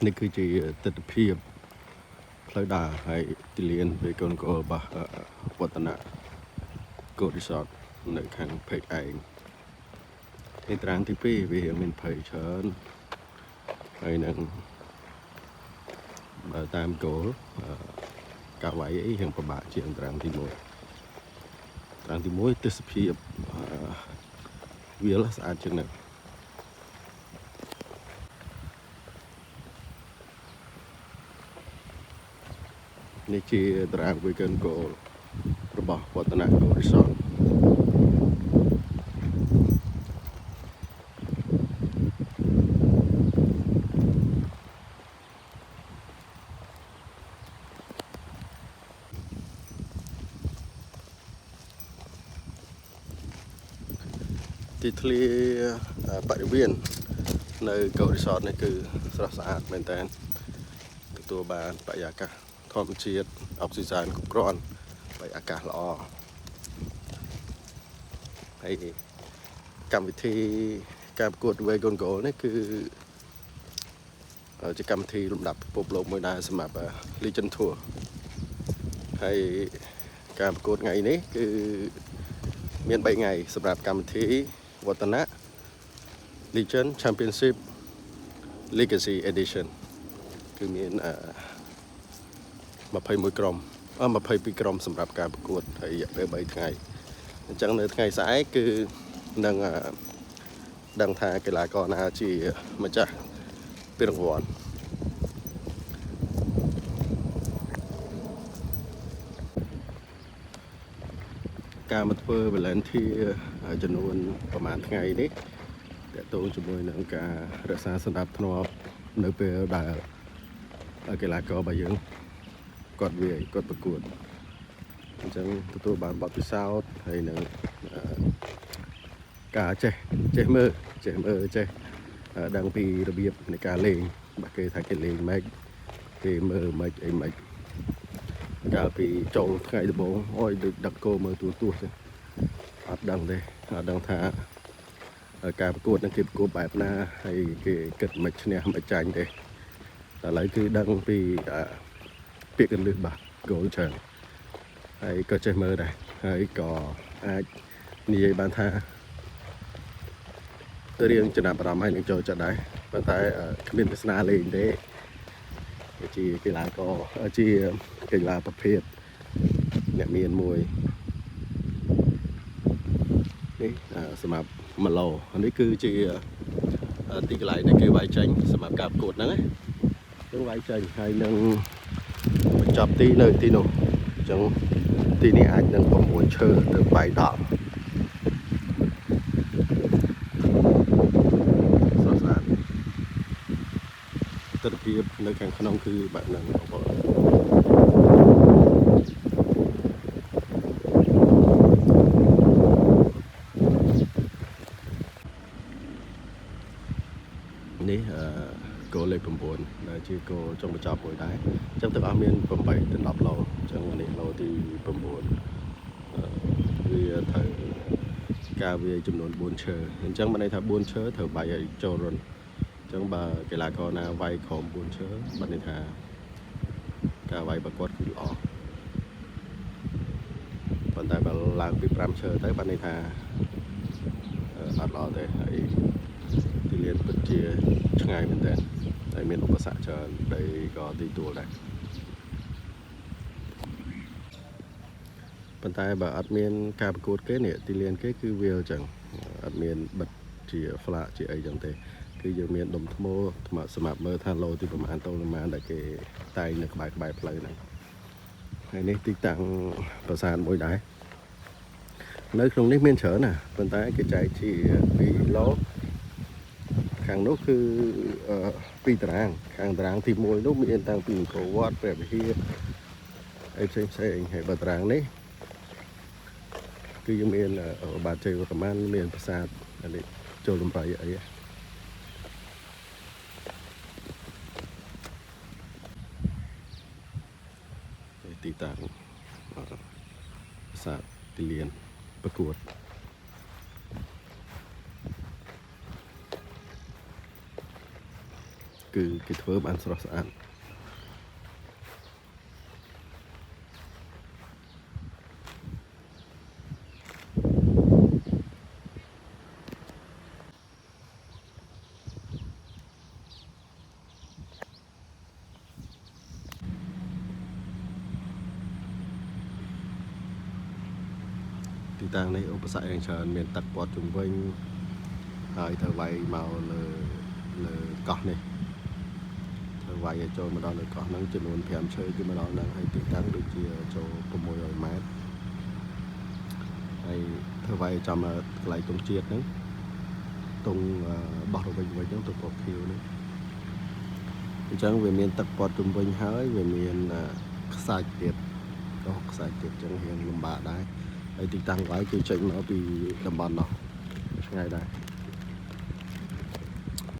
នេះគឺជាទស្សនភាពផ្លូវដើរហើយទីលានពេលកូនក៏បោះវឌ្ឍនៈកូរីសតនៅខាងភេកឯងនេះត្រាំងទី2វាមានភ័យច្រើនហើយនឹងបើតាមគោលការវាយអីយ៉ាងពិបាកជាងត្រាំងទី1ត្រាំងទី1ទេសភាពវាស្អាតជាងនេះនេះជាតារាង weekend goal របស់វឌ្ឍនៈ Goal Resort ទីធ្លាបរិវេណនៅ Goal Resort នេះគឺស្រស់ស្អាតមែនតើទទួលបានបរិយាកាសធម្មជាតិអុកស៊ីសែនគ្រប់គ្រាន់បរិយាកាសល្អហើយកម្មវិធីការប្រកួត Weekend Goal នេះគឺជាកម្មវិធីលំដាប់ពិភពលោកមួយដែរសម្រាប់ Legend Tour ហើយការប្រកួតថ្ងៃនេះគឺមាន3ថ្ងៃសម្រាប់កម្មវិធីវឌ្ឍនៈ Legend Championship Legacy Edition គឺមាន21ក្រុម22ក្រុមសម្រាប់ការប្រកួតហើយរយៈពេល3ថ្ងៃអញ្ចឹងនៅថ្ងៃស្អែកគឺនឹងដឹងថាកីឡាករណាជាម្ចាស់ពានរង្វាន់ការមកធ្វើ volunteer ចំនួនប្រហែលថ្ងៃនេះតើតើជាមួយនឹងការរក្សាសណ្ដាប់ធ្នាប់នៅពេលដែលកីឡាកររបស់យើងគាត់ប្រកួតអញ្ចឹងទទួលបានបទពិសោធន៍ហើយនឹងការចេះមើលដឹងពីរបៀបនៃការលេងបើគេថាគេលេងម៉េចគេមើលម៉េចអីម៉េចកាលពីចូលថ្ងៃដំបូងអុយដូចដឹកគោមើលទូទេអត់ដឹងទេអត់ដឹងថាការប្រកួតនឹងគេប្រកួតបែបណាហើយគេគិតមិនឈ្នះមិនចាញ់ទេតែឥឡូវគឺដឹងពីពាក្យកលឹះបាទ goal ច្រើនហើយក៏ចេះមើលដែរហើយក៏អាចនិយាយបានថារៀងចំណាប់អារម្មណ៍ហើយនឹងចូលចិត្តដែរប៉ុន្តែគ្មានវាសនាលេងទេជាកីឡាករជាកីឡាប្រភេទអ្នកមានមួយនេះសម្រាប់1ឡូនេះគឺជាទីកន្លែងដែលគេវាយចេញសម្រាប់ការប្រកួតហ្នឹងយើងវាយចេញហើយនឹងបញ្ចប់ទីនៅទីនោះអញ្ចឹងទីនេះអាចនឹង6ឈើទៅបាយ10ស្រស់ស្អាតទស្សនភាពនៅខាងក្នុងគឺបែបហ្នឹងបងប្អូននេះគោលលេខ9ដែលជាគោលចុងបញ្ចប់មួយដែរអញ្ចឹងទាំងអស់មាន8ទៅ10ឡូអញ្ចឹងនេះឡូទី9វាត្រូវការវាចំនួន4ឈើអញ្ចឹងបានន័យថា4ឈើត្រូវបាយឲ្យចូលរុនអញ្ចឹងបើកីឡាករណាវាយក្រុម4ឈើបានន័យថាការវាយប្រកួតគឺល្អប៉ុន្តែបើឡើងពី5ឈើទៅបានន័យថាអត់ល្អទេហើយទីលានពិតជាឆ្ងាយមែនតើហើយមានឧបសគ្គច្រើនដីក៏ទីទួលដែរប៉ុន្តែបើអត់មានការប្រកួតគេនេះទីលានគេគឺវាអញ្ចឹងអត់មានបិទជា flat ជាអីចឹងទេគឺយើងមានដុំថ្មសម្រាប់មើលថាឡូទីប្រមាណតូនប្រមាណដែលគេតែងនៅក្បែរផ្លូវហ្នឹងហើយនេះទីតាំងប្រាសាទមួយដែរនៅក្នុងនេះមានច្រើនណាប៉ុន្តែគេចែកជា2ឡូខាងនោះគឺ2តារាងខាងតារាងទី1នោះមានតាំងពីអង្គរវត្តព្រះវិហារអីផ្សេងហើយបើតារាងនេះគឺយើងមានបាទជ័យវរ្ម័នមានប្រាសាទនេះចូលលំរៃអីទីតាំងប្រាសាទទីលានប្រកួត គឺគេធ្វើបានស្រស់ស្អាតទីតាំងនេះឧបសគ្គយ៉ាងច្រើនមានទឹកព័ទ្ធជុំវិញហើយត្រូវវាយមកលើកោះនេះត្រូវវាយឲ្យចូលមកដល់លើកោះហ្នឹងចំនួន5ឈើគឺមកដល់ហ្នឹងហើយទីតាំងដូចជាចូល600ម៉ែត្រហើយធ្វើវាយចំកន្លែងទង់ជាតិហ្នឹងទង់បោះទៅវិញហ្នឹងទៅពណ៌ខៀវហ្នឹងអញ្ចឹងវាមានទឹកព័ទ្ធជុំវិញហើយវាមានខ្សាច់ទៀតក៏ខ្សាច់ទៀតអញ្ចឹងរៀងលំបាកដែរហើយទីតាំងវាយគឺចេញមកពីតំបន់នោះឆ្ងាយដែរ